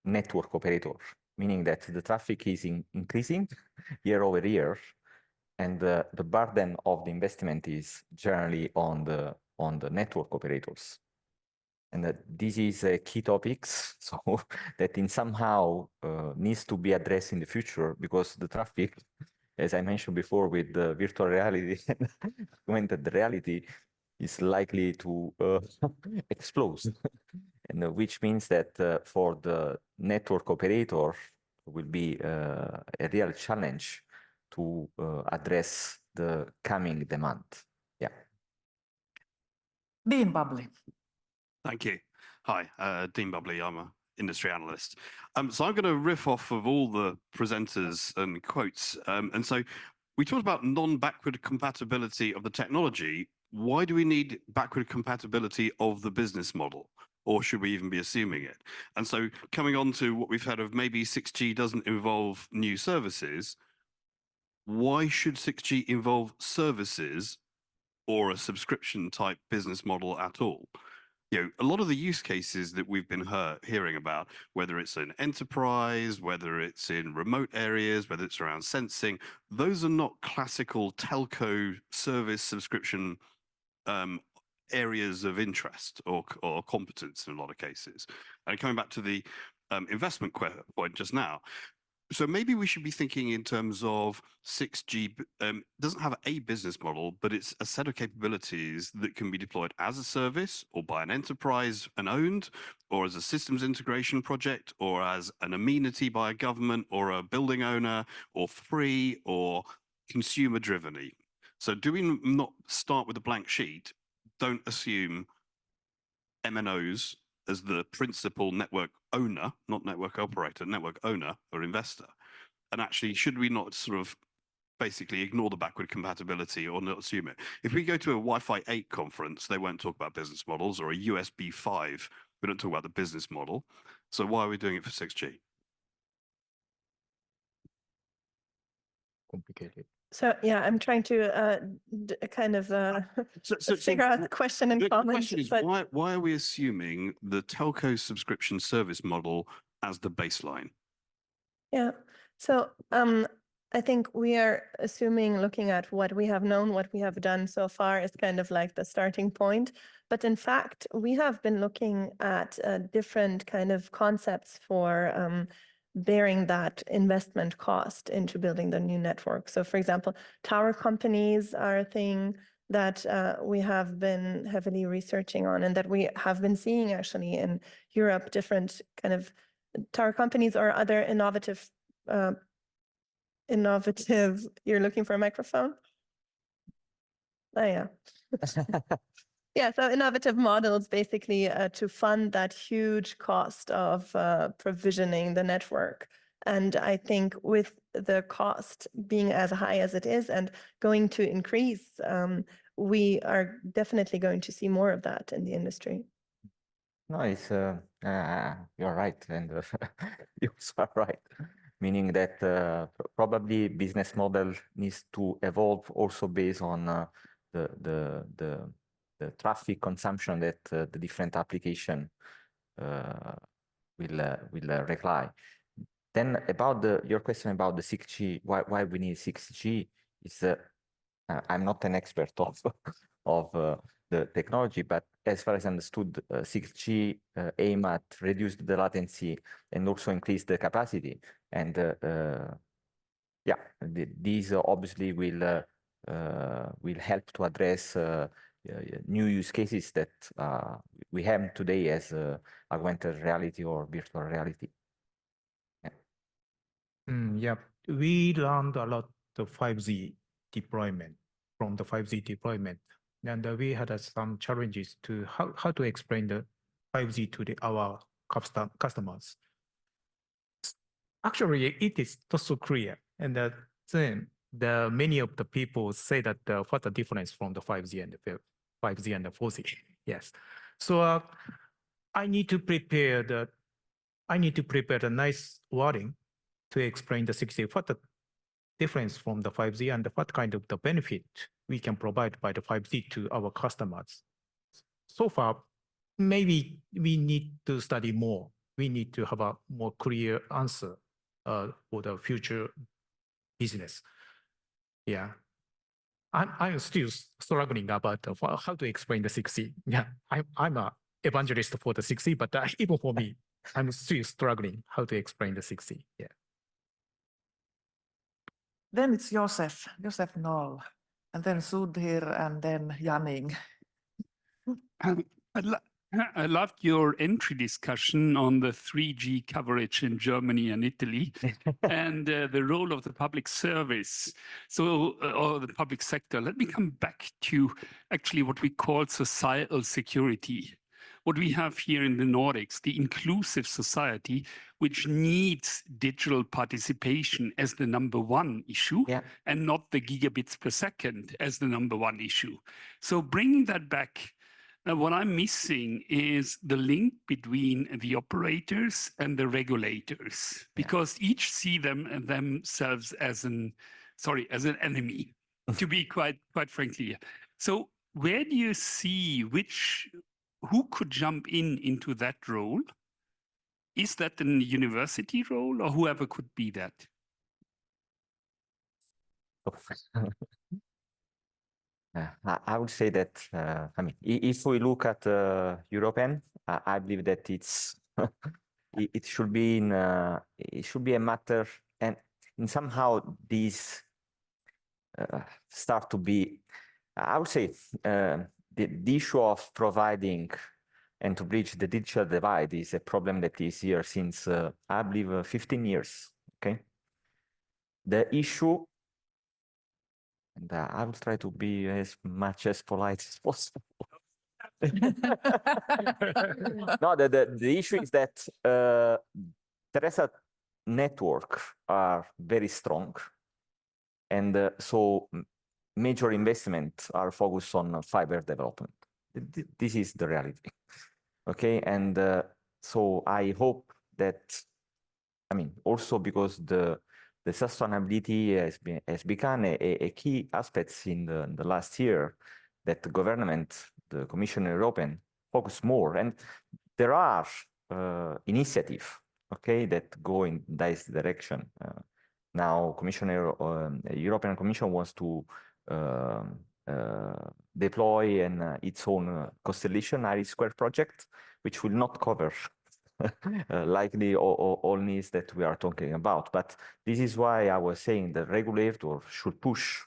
network operators, meaning that the traffic is increasing year over year, and the burden of the investment is generally on the network operators. And this is a key topics, so that in somehow needs to be addressed in the future, because the traffic, as I mentioned before, with the virtual reality and augmented reality, is likely to explode, and which means that for the network operator will be a real challenge to address the coming demand. Yeah. Dean Bubley. Thank you. Hi, Dean Bubley. I'm an industry analyst. So I'm going to riff off of all the presenters and quotes. And so we talked about non-backward compatibility of the technology. Why do we need backward compatibility of the business model? Or should we even be assuming it? And so coming on to what we've heard of, maybe 6G doesn't involve new services. Why should 6G involve services or a subscription type business model at all? You know, a lot of the use cases that we've been hearing about, whether it's an enterprise, whether it's in remote areas, whether it's around sensing, those are not classical telco service subscription areas of interest or competence in a lot of cases. And coming back to the investment point just now, so maybe we should be thinking in terms of 6G doesn't have a business model, but it's a set of capabilities that can be deployed as a service or by an enterprise and owned, or as a systems integration project, or as an amenity by a government or a building owner, or free or consumer driven. So do we not start with a blank sheet? Don't assume MNOs as the principal network owner, not network operator, network owner or investor. And actually, should we not sort of basically ignore the backward compatibility or not assume it? If we go to a Wi-Fi 8 conference, they won't talk about business models, or a USB 5, we don't talk about the business model. So why are we doing it for 6G? Complicated. So yeah, I'm trying to kind of figure out the question and comment. The question is, why are we assuming the telco subscription service model as the baseline? Yeah, so I think we are assuming, looking at what we have known, what we have done so far is kind of like the starting point. But in fact, we have been looking at different kind of concepts for bearing that investment cost into building the new network. So for example, tower companies are a thing. that we have been heavily researching on, and that we have been seeing actually in Europe, different kind of tower companies or other innovative, you're looking for a microphone? Oh, yeah. Yeah, so innovative models basically to fund that huge cost of provisioning the network. And I think with the cost being as high as it is and going to increase, we are definitely going to see more of that in the industry. No, it's you're right, and you are right. Meaning that probably business model needs to evolve also based on the traffic consumption that the different application will require. Then about your question about the 6G, why we need 6G is I'm not an expert of the technology, but as far as I understood, 6G aim at reduce the latency and also increase the capacity. And yeah, these obviously will help to address new use cases that we have today as augmented reality or virtual reality. Yeah, we learned a lot of 5G deployment from the 5G deployment, and we had some challenges to how to explain the 5G to our customers. Actually, it is not so clear, and then many of the people say that what the difference from the 5G and the 4G. Yes, so I need to prepare the nice wording to explain the 6G, what the difference from the 5G and what kind of the benefit we can provide by the 5G to our customers. So far, maybe we need to study more. We need to have a more clear answer for the future business. Yeah. I'm still struggling about how to explain the 6G. Yeah, I'm an evangelist for the 6G, but even for me, I'm still struggling how to explain the 6G. Yeah. Then it's Josef Noll, and then Sudhir, and then Janning. I loved your entry discussion on the 3G coverage in Germany and Italy and the role of the public service, or the public sector. Let me come back to actually what we call societal security. What we have here in the Nordics, the inclusive society, which needs digital participation as the #1 issue, and not the gigabits per second as the #1 issue. So bringing that back, what I'm missing is the link between the operators and the regulators, because each see themselves as an enemy, to be quite frankly. So where do you see who could jump into that role? Is that a university role, or whoever could be that? I would say that, I mean, if we look at European, I believe that it should be it should be a matter, and in somehow these start to be, I would say, the issue of providing and to bridge the digital divide is a problem that is here since, I believe, 15 years, okay? The issue, and I will try to be as much as polite as possible. No, the issue is that Teresa network are very strong, and so major investments are focused on fiber development. This is the reality, okay? And so I hope that, I mean, also because the sustainability has become a key aspect in the last year, that the government, the Commission European, focus more, and there are initiatives, okay, that go in this direction. Now, European Commission wants to deploy its own constellation IRIS² project, which will not cover likely all needs that we are talking about. But this is why I was saying the regulator should push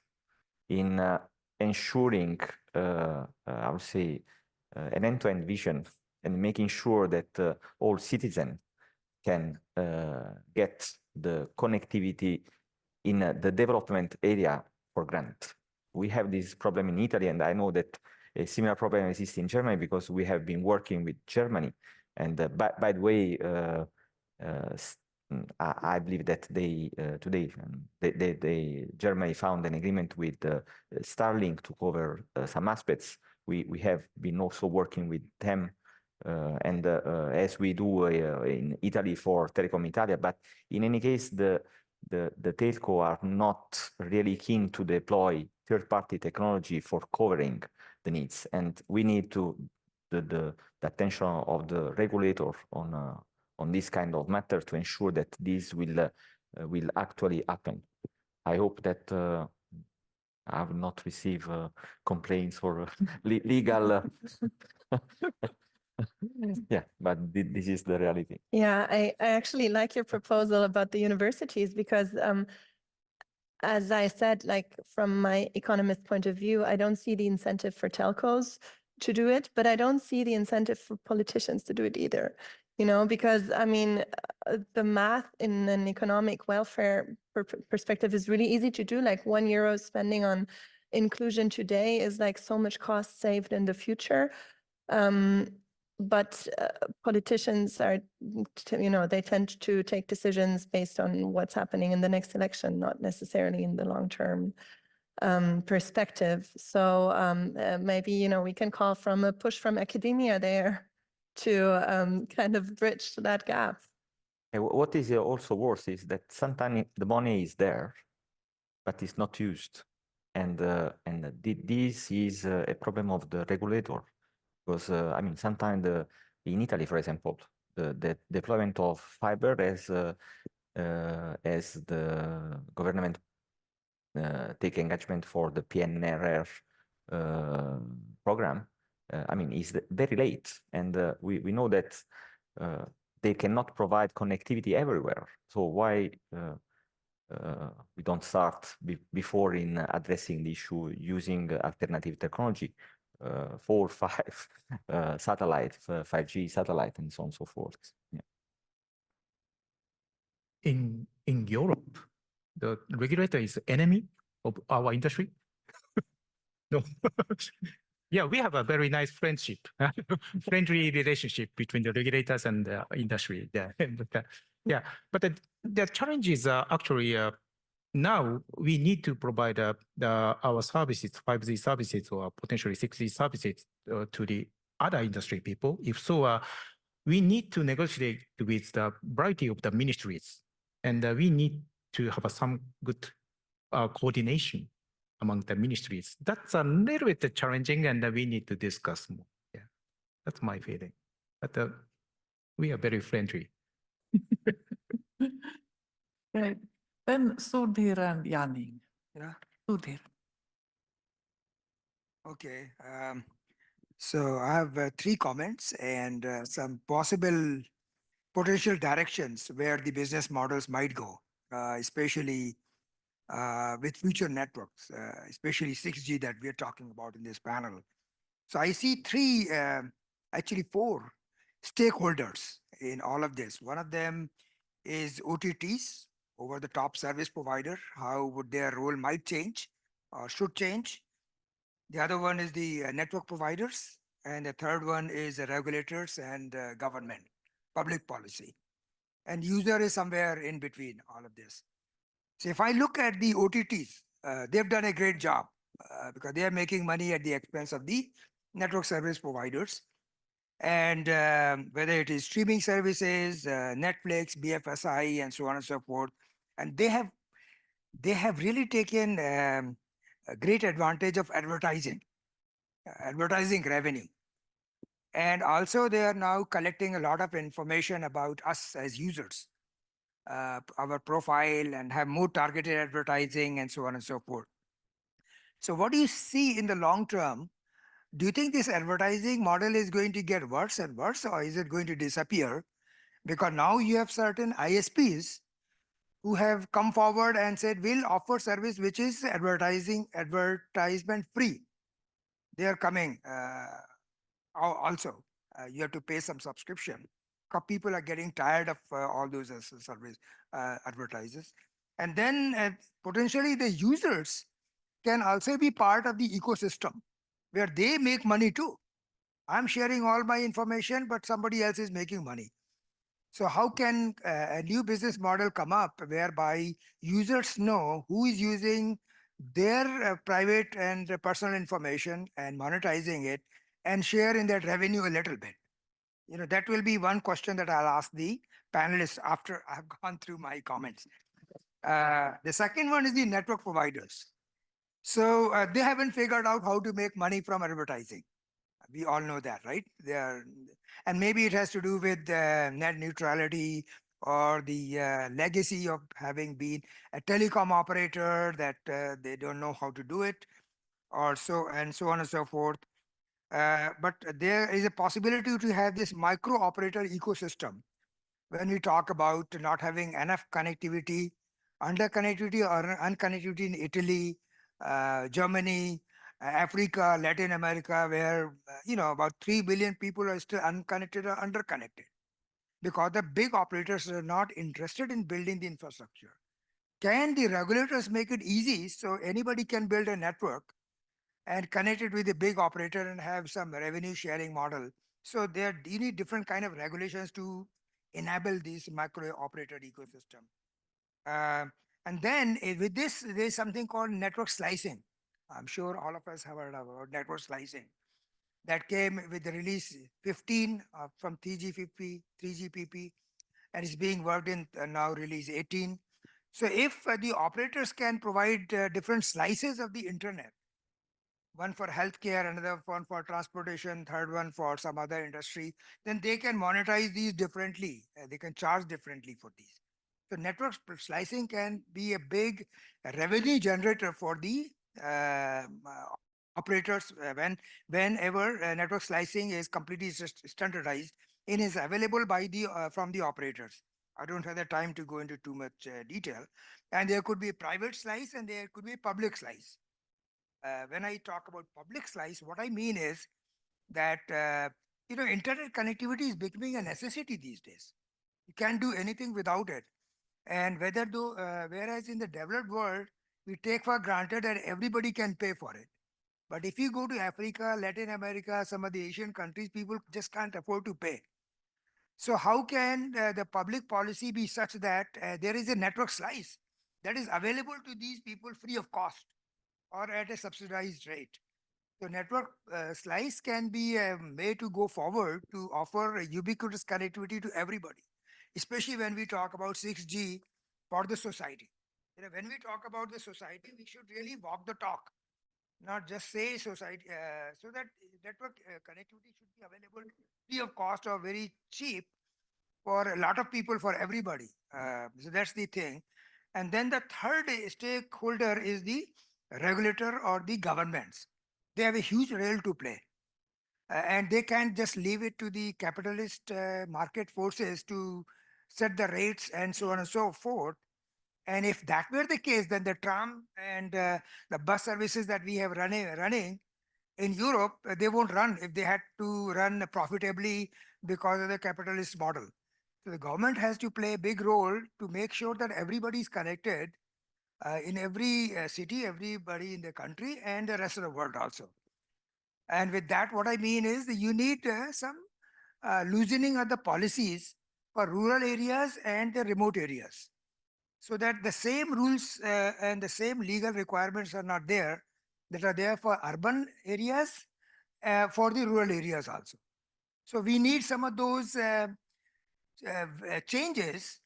in ensuring, I would say, an end-to-end vision and making sure that all citizens can get the connectivity in the development area for granted. We have this problem in Italy, and I know that a similar problem exists in Germany because we have been working with Germany. And by the way, I believe that today Germany found an agreement with Starlink to cover some aspects. We have been also working with them, and as we do in Italy for Telecom Italia. But in any case, the telco are not really keen to deploy third-party technology for covering the needs, and we need to the attention of the regulator on this kind of matter to ensure that this will actually happen. I hope that I will not receive complaints or legal. Yeah, but this is the reality. Yeah, I actually like your proposal about the universities because as I said, like from my economist point of view, I don't see the incentive for telcos to do it, but I don't see the incentive for politicians to do it either. You know, because I mean, the math in an economic welfare perspective is really easy to do. Like €1 spending on inclusion today is like so much cost saved in the future. But politicians are, you know, they tend to take decisions based on what's happening in the next election, not necessarily in the long-term perspective. So maybe, you know, we can call from a push from academia there to kind of bridge that gap. And what is also worse is that sometimes the money is there, but it's not used. And this is a problem of the regulator. Because I mean, sometimes in Italy, for example, the deployment of fiber as the government take engagement for the PNRR program, I mean, is very late, and we know that they cannot provide connectivity everywhere. So why we don't start before in addressing the issue using alternative technology? 4, 5 satellite, 5G satellite, and so on and so forth. Yeah. In Europe, the regulator is enemy of our industry. No. Yeah, we have a very nice friendship, friendly relationship between the regulators and the industry. Yeah, but the challenge is actually now we need to provide our services, 5G services or potentially 6G services to the other industry people. If so, we need to negotiate with the variety of the ministries, and we need to have some good coordination among the ministries. That's a little bit challenging, and we need to discuss more. Yeah, that's my feeling. But we are very friendly. Great. Then Sudhir and Yanning. Yeah. Sudhir. Okay. So I have 3 comments and some possible potential directions where the business models might go, especially with future networks, especially 6G that we're talking about in this panel. So I see 3, actually 4 stakeholders in all of this. One of them is OTTs, over the top service provider. How would their role might change or should change? The other one is the network providers. And the third one is the regulators and government, public policy. And user is somewhere in between all of this. So if I look at the OTTs, they've done a great job because they are making money at the expense of the network service providers. And whether it is streaming services, Netflix, BFSI, and so on and so forth, and they have really taken a great advantage of advertising revenue. And also they are now collecting a lot of information about us as users, our profile, and have more targeted advertising and so on and so forth. So what do you see in the long term? Do you think this advertising model is going to get worse and worse, or is it going to disappear? Because now you have certain ISPs who have come forward and said, we'll offer service which is advertisement free. They are coming also. You have to pay some subscription. People are getting tired of all those service advertisers. And then potentially the users can also be part of the ecosystem where they make money too. I'm sharing all my information, but somebody else is making money. So how can a new business model come up whereby users know who is using their private and personal information and monetizing it and share in that revenue a little bit? That will be one question that I'll ask the panelists after I've gone through my comments. The second one is the network providers. So they haven't figured out how to make money from advertising. We all know that, right? And maybe it has to do with net neutrality or the legacy of having been a telecom operator that they don't know how to do it, or so and so on and so forth. But there is a possibility to have this micro operator ecosystem when we talk about not having enough connectivity, under connectivity or unconnectivity in Italy, Germany, Africa, Latin America, where about 3 billion people are still unconnected or underconnected because the big operators are not interested in building the infrastructure. Can the regulators make it easy so anybody can build a network and connect it with a big operator and have some revenue sharing model? So you need different kind of regulations to enable this micro operator ecosystem. And then with this, there's something called network slicing. I'm sure all of us have heard about network slicing. That came with the release 15 from 3GPP, and is being worked in now release 18. So if the operators can provide different slices of the internet, one for healthcare, another one for transportation, third one for some other industry, then they can monetize these differently. They can charge differently for these. So network slicing can be a big revenue generator for the operators whenever network slicing is completely standardized and is available by the from the operators. I don't have the time to go into too much detail. And there could be a private slice and there could be a public slice. When I talk about public slice, what I mean is that internet connectivity is becoming a necessity these days. You can't do anything without it. And whereas in the developed world, we take for granted that everybody can pay for it. But if you go to Africa, Latin America, some of the Asian countries, people just can't afford to pay. So how can the public policy be such that there is a network slice that is available to these people free of cost or at a subsidized rate? So network slice can be a way to go forward to offer ubiquitous connectivity to everybody, especially when we talk about 6G for the society. When we talk about the society, we should really walk the talk, not just say society, so that network connectivity should be available free of cost or very cheap for a lot of people, for everybody. So that's the thing. And then the third stakeholder is the regulator or the governments. They have a huge role to play. And they can't just leave it to the capitalist market forces to set the rates and so on and so forth. And if that were the case, then the tram and the bus services that we have running in Europe, they won't run if they had to run profitably because of the capitalist model. So the government has to play a big role to make sure that everybody is connected in every city, everybody in the country, and the rest of the world also. And with that, what I mean is that you need some loosening of the policies for rural areas and the remote areas, so that the same rules and the same legal requirements are not there that are there for urban areas, for the rural areas also. So we need some of those changes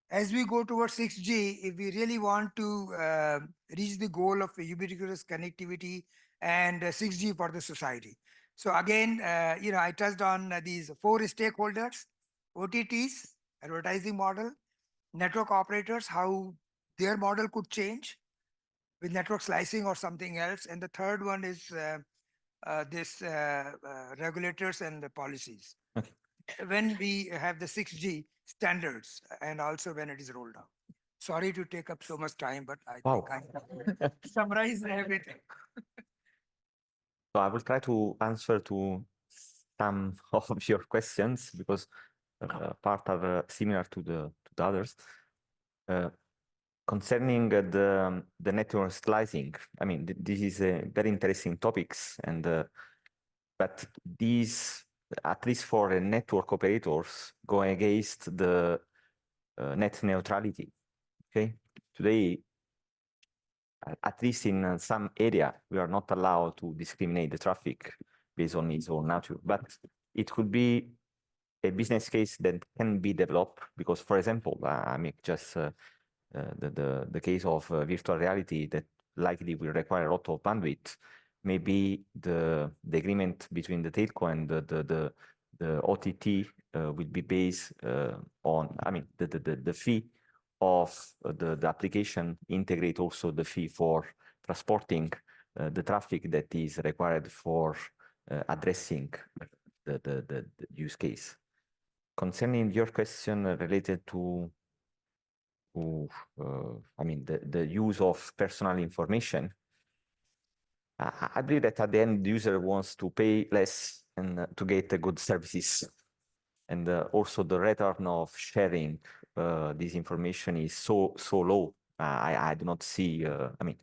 as we go towards 6G, if we really want to reach the goal of ubiquitous connectivity and 6G for the society. So again, I touched on these 4 stakeholders: OTTs, advertising model; network operators, how their model could change with network slicing or something else; and the third one is this regulators and the policies. Okay. When we have the 6G standards and also when it is rolled out. Sorry to take up so much time, but I Wow. think I summarized everything. So I will try to answer to some of your questions because part are similar to the others. Concerning the network slicing, I mean, this is a very interesting topics, and but these, at least for network operators, go against the net neutrality. Okay, today, at least in some area, we are not allowed to discriminate the traffic based on its own nature, but it could be a business case that can be developed because, for example, I mean, just the case of virtual reality that likely will require a lot of bandwidth. Maybe the agreement between the telco and the OTT will be based on, I mean, the fee of the application integrate also the fee for transporting the traffic that is required for addressing the use case. Concerning your question related to I mean, the use of personal information, I believe that at the end, the user wants to pay less and to get good services. And also the return of sharing this information is so low. I do not see, I mean,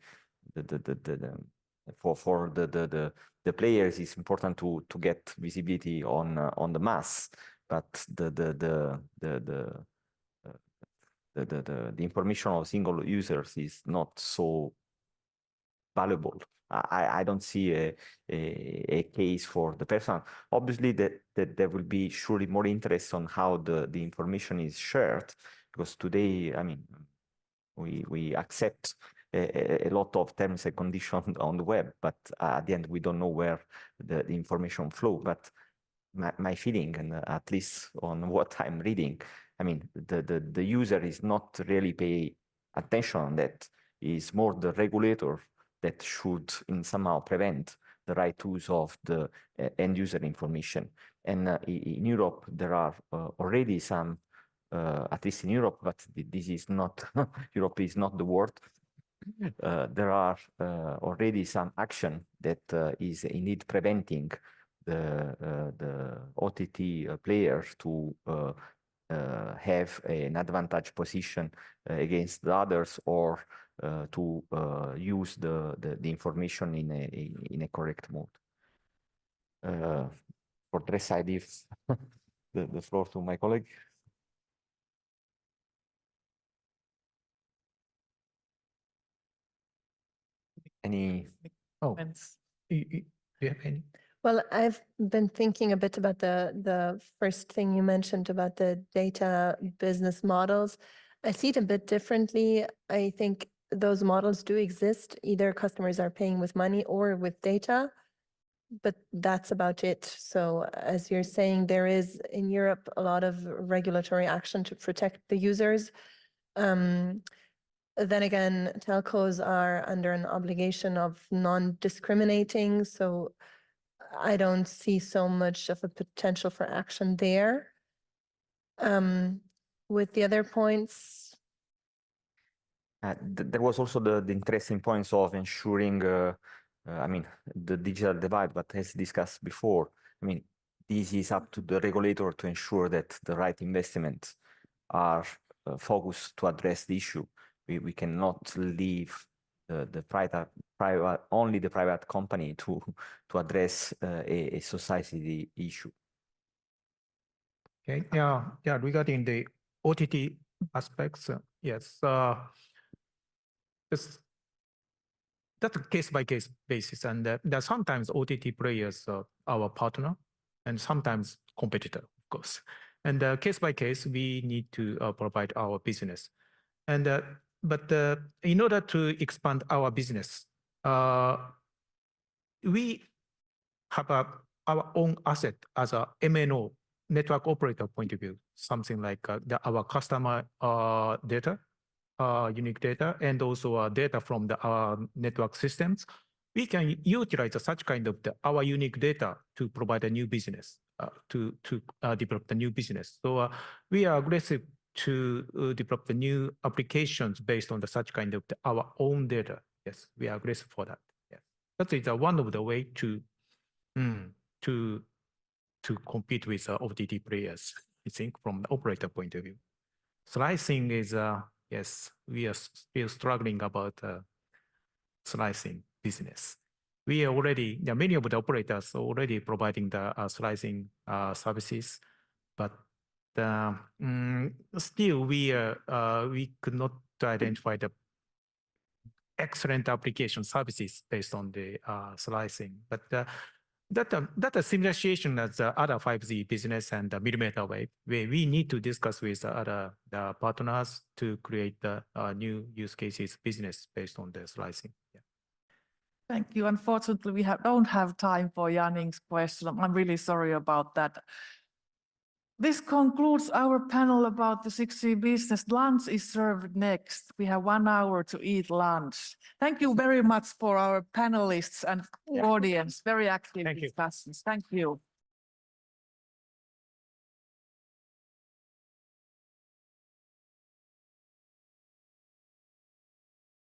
for the players, it's important to get visibility on the mass, but the information of single users is not so valuable. I don't see a case for the person. Obviously, that there will be surely more interest on how the information is shared, because today, I mean, we accept a lot of terms and conditions on the web, but at the end, we don't know where the information flow. But my feeling, and at least on what I'm reading, I mean, the user is not really pay attention on that. It's more the regulator that should in somehow prevent the right use of the end user information. And in Europe, there are already some, at least in Europe, but this is not, Europe is not the world. There are already some action that is indeed preventing the OTT players to have an advantage position against the others, or to use the information in a correct mode. For the rest, I leave the floor to my colleague. Any? Oh, Comments? do you have any? Well, I've been thinking a bit about the first thing you mentioned about the data business models. I see it a bit differently. I think those models do exist. Either customers are paying with money or with data, but that's about it. So as you're saying, there is in Europe a lot of regulatory action to protect the users. Then again, telcos are under an obligation of non-discriminating. So I don't see so much of a potential for action there. With the other points. There was also the interesting points of ensuring, I mean, the digital divide, but as discussed before, I mean, this is up to the regulator to ensure that the right investments are focused to address the issue. We cannot leave the only the private company to address a society issue. Okay, yeah. Regarding the OTT aspects, yes, that's a case-by-case basis, and that sometimes OTT players are our partner, and sometimes competitor, of course. And case by case, we need to provide our business. And but in order to expand our business, we have our own asset as a MNO, network operator point of view, something like our customer data, unique data, and also data from our network systems. We can utilize such kind of our unique data to provide a new business, to develop the new business. So we are aggressive to develop the new applications based on such kind of our own data. Yes, we are aggressive for that. Yes, that is one of the way to compete with OTT players. I think from the operator point of view, slicing is yes, we are still struggling about slicing business. We are already, many of the operators are already providing the slicing services, but still we could not identify the excellent application services based on the slicing. But that a similar situation as the other 5G business and the millimeter wave, where we need to discuss with other partners to create the new use cases business based on the slicing. Yeah. Thank you. Unfortunately, we don't have time for Yanning's question. I'm really sorry about that. This concludes our panel about the 6G business. Lunch is served next. We have 1 hour to eat lunch. Thank you very much for our panelists and audience. Very active discussions. Thank you.